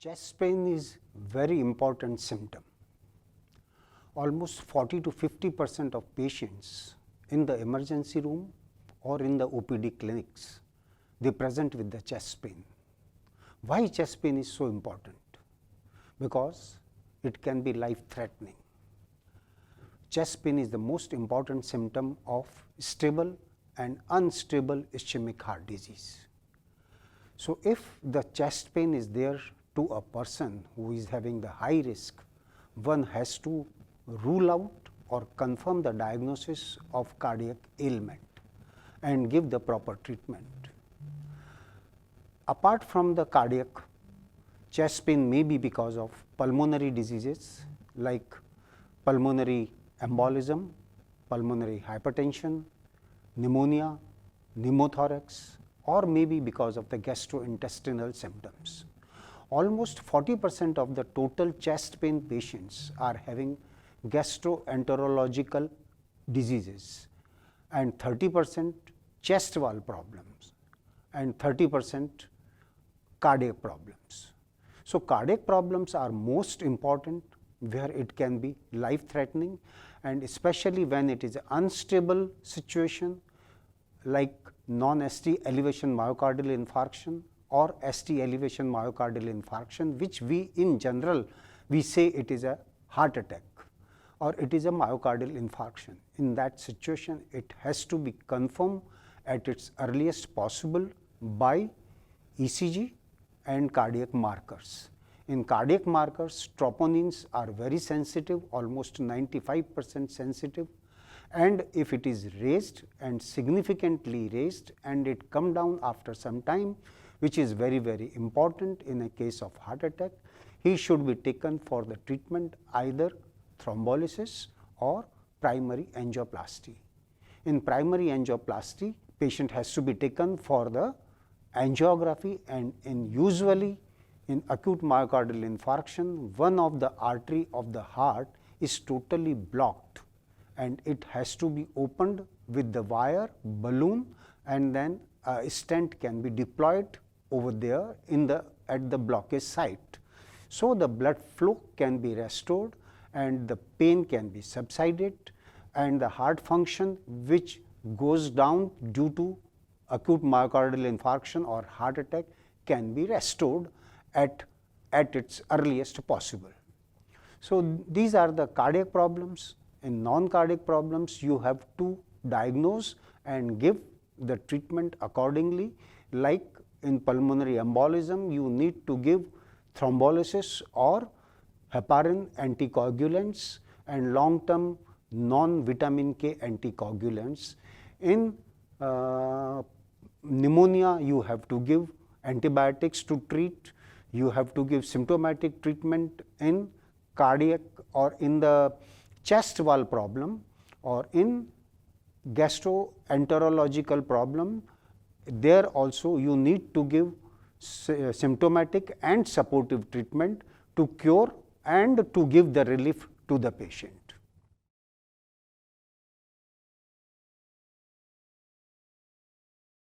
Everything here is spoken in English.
Chest pain is very important symptom. Almost 40 to 50% of patients in the emergency room or in the OPD clinics, they present with the chest pain. Why chest pain is so important? Because it can be life threatening. Chest pain is the most important symptom of stable and unstable ischemic heart disease. So, if the chest pain is there to a person who is having the high risk, one has to rule out or confirm the diagnosis of cardiac ailment and give the proper treatment. Apart from the cardiac, chest pain may be because of pulmonary diseases like pulmonary embolism, pulmonary hypertension, pneumonia, pneumothorax, or maybe because of the gastrointestinal symptoms. Almost 40% of the total chest pain patients are having gastroenterological diseases and 30% chest wall problems and 30% cardiac problems. So, cardiac problems are most important where it can be life threatening, and especially when it is an unstable situation like non-ST elevation myocardial infarction or ST elevation myocardial infarction, which we in general we say it is a heart attack or it is a myocardial infarction. In that situation, it has to be confirmed at its earliest possible by ECG and cardiac markers. In cardiac markers, troponins are very sensitive, almost 95% sensitive, and if it is raised and significantly raised and it come down after some time, which is very, very important in a case of heart attack, he should be taken for the treatment either thrombolysis or primary angioplasty. In primary angioplasty, patient has to be taken for the angiography, and usually in acute myocardial infarction, one of the artery of the heart is totally blocked and it has to be opened with the wire, balloon, and then a stent can be deployed over there at the blockage site. So, the blood flow can be restored and the pain can be subsided and the heart function which goes down due to acute myocardial infarction or heart attack can be restored at its earliest possible. So, these are the cardiac problems. In non-cardiac problems, you have to diagnose and give the treatment accordingly. Like in pulmonary embolism, you need to give thrombolysis or heparin anticoagulants and long-term non-vitamin K anticoagulants. In pneumonia, you have to give antibiotics to treat, you have to give symptomatic treatment. In cardiac or in the chest wall problem or in gastroenterological problem, there also you need to give symptomatic and supportive treatment to cure and to give the relief to the patient.